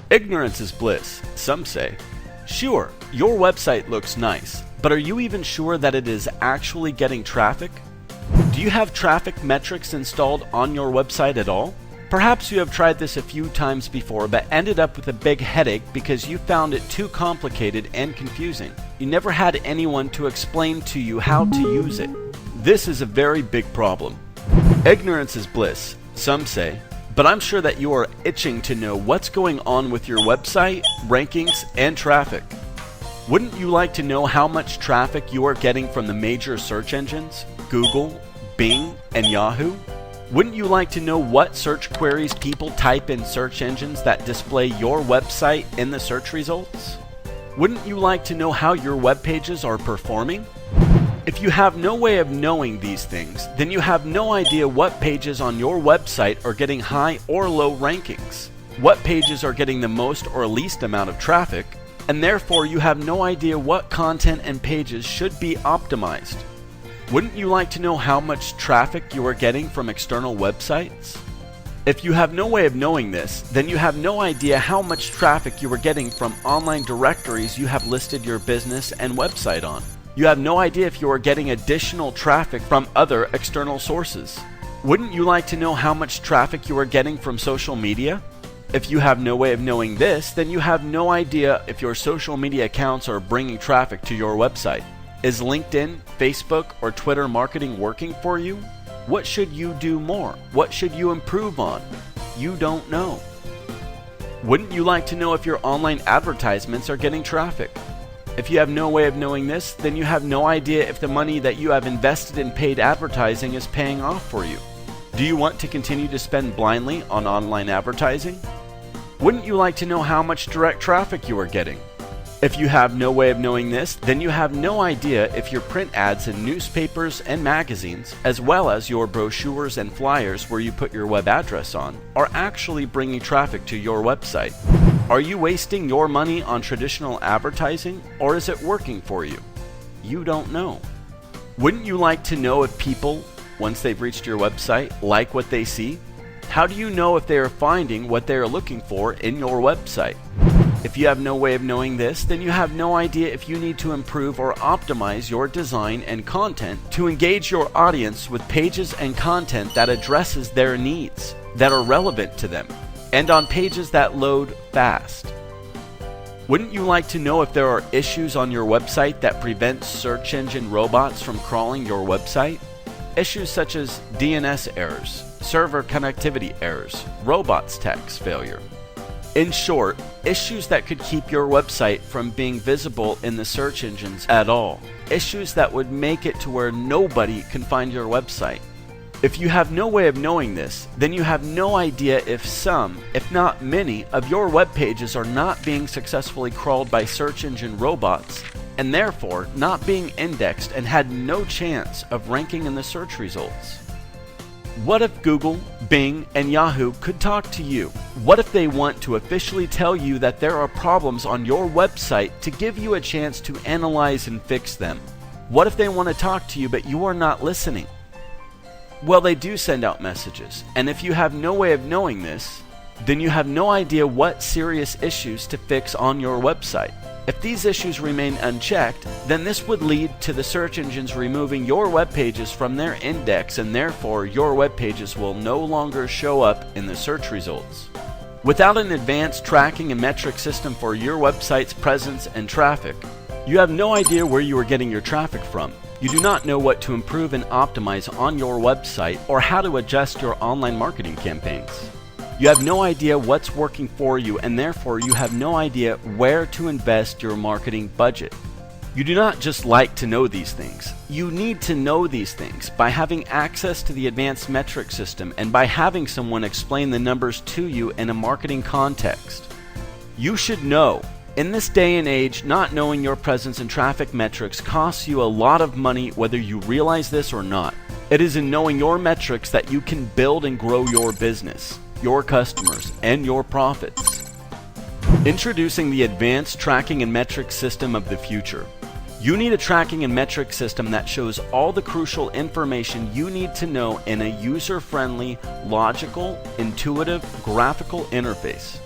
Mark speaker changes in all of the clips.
Speaker 1: Ignorance is bliss, some say. Sure, your website looks nice, but are you even sure that it is actually getting traffic? Do you have traffic metrics installed on your website at all? Perhaps you have tried this a few times before but ended up with a big headache because you found it too complicated and confusing. You never had anyone to explain to you how to use it. This is a very big problem. Ignorance is bliss, some say, but I'm sure that you are itching to know what's going on with your website, rankings, and traffic. Wouldn't you like to know how much traffic you are getting from the major search engines, Google, Bing, and Yahoo? Wouldn't you like to know what search queries people type in search engines that display your website in the search results? Wouldn't you like to know how your web pages are performing? If you have no way of knowing these things, then you have no idea what pages on your website are getting high or low rankings, what pages are getting the most or least amount of traffic, and therefore you have no idea what content and pages should be optimized. Wouldn't you like to know how much traffic you are getting from external websites? If you have no way of knowing this, then you have no idea how much traffic you are getting from online directories you have listed your business and website on. You have no idea if you are getting additional traffic from other external sources. Wouldn't you like to know how much traffic you are getting from social media? If you have no way of knowing this, then you have no idea if your social media accounts are bringing traffic to your website. Is LinkedIn, Facebook, or Twitter marketing working for you? What should you do more? What should you improve on? You don't know. Wouldn't you like to know if your online advertisements are getting traffic? If you have no way of knowing this, then you have no idea if the money that you have invested in paid advertising is paying off for you. Do you want to continue to spend blindly on online advertising? Wouldn't you like to know how much direct traffic you are getting? If you have no way of knowing this, then you have no idea if your print ads in newspapers and magazines, as well as your brochures and flyers where you put your web address on, are actually bringing traffic to your website. Are you wasting your money on traditional advertising, or is it working for you? You don't know. Wouldn't you like to know if people, once they've reached your website, like what they see? How do you know if they are finding what they are looking for in your website? If you have no way of knowing this, then you have no idea if you need to improve or optimize your design and content to engage your audience with pages and content that addresses their needs, that are relevant to them, and on pages that load fast. Wouldn't you like to know if there are issues on your website that prevent search engine robots from crawling your website? Issues such as DNS errors, server connectivity errors, robots text failure. In short, issues that could keep your website from being visible in the search engines at all. Issues that would make it to where nobody can find your website. If you have no way of knowing this, then you have no idea if some, if not many, of your web pages are not being successfully crawled by search engine robots, and therefore not being indexed and had no chance of ranking in the search results. What if Google, Bing, and Yahoo could talk to you? What if they want to officially tell you that there are problems on your website to give you a chance to analyze and fix them? What if they want to talk to you but you are not listening? Well, they do send out messages, and if you have no way of knowing this, then you have no idea what serious issues to fix on your website. If these issues remain unchecked, then this would lead to the search engines removing your web pages from their index, and therefore your web pages will no longer show up in the search results. Without an advanced tracking and metric system for your website's presence and traffic, you have no idea where you are getting your traffic from. You do not know what to improve and optimize on your website or how to adjust your online marketing campaigns. You have no idea what's working for you, and therefore you have no idea where to invest your marketing budget. You do not just like to know these things. You need to know these things by having access to the advanced metric system and by having someone explain the numbers to you in a marketing context. You should know. In this day and age, not knowing your presence and traffic metrics costs you a lot of money whether you realize this or not. It is in knowing your metrics that you can build and grow your business, your customers, and your profits. Introducing the advanced tracking and metric system of the future. You need a tracking and metric system that shows all the crucial information you need to know in a user-friendly, logical, intuitive, graphical interface.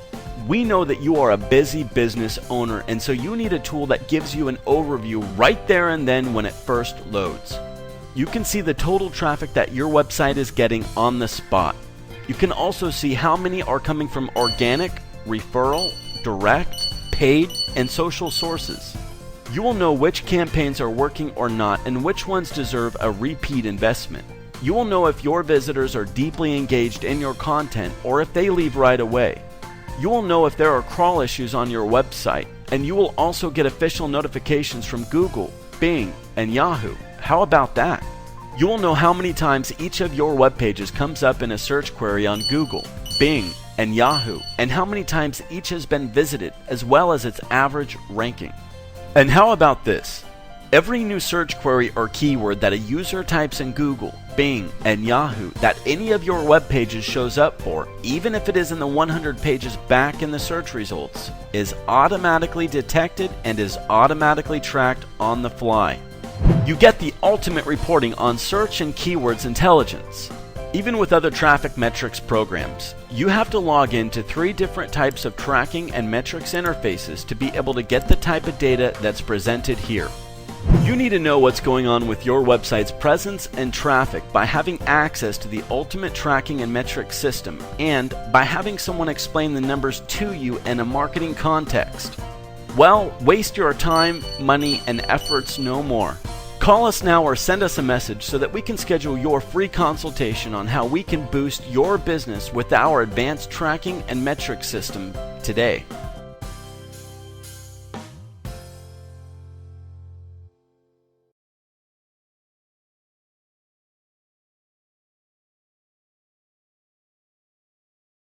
Speaker 1: We know that you are a busy business owner, and so you need a tool that gives you an overview right there and then when it first loads. You can see the total traffic that your website is getting on the spot. You can also see how many are coming from organic, referral, direct, paid, and social sources. You will know which campaigns are working or not and which ones deserve a repeat investment. You will know if your visitors are deeply engaged in your content or if they leave right away. You will know if there are crawl issues on your website, and you will also get official notifications from Google, Bing, and Yahoo. How about that? You will know how many times each of your web pages comes up in a search query on Google, Bing, and Yahoo, and how many times each has been visited, as well as its average ranking. And how about this? Every new search query or keyword that a user types in Google, Bing, and Yahoo that any of your web pages shows up for, even if it is in the 100 pages back in the search results, is automatically detected and is automatically tracked on the fly. You get the ultimate reporting on search and keywords intelligence. Even with other traffic metrics programs, you have to log into 3 different types of tracking and metrics interfaces to be able to get the type of data that's presented here. You need to know what's going on with your website's presence and traffic by having access to the ultimate tracking and metrics system, and by having someone explain the numbers to you in a marketing context. Well, waste your time, money, and efforts no more. Call us now or send us a message so that we can schedule your free consultation on how we can boost your business with our advanced tracking and metrics system today.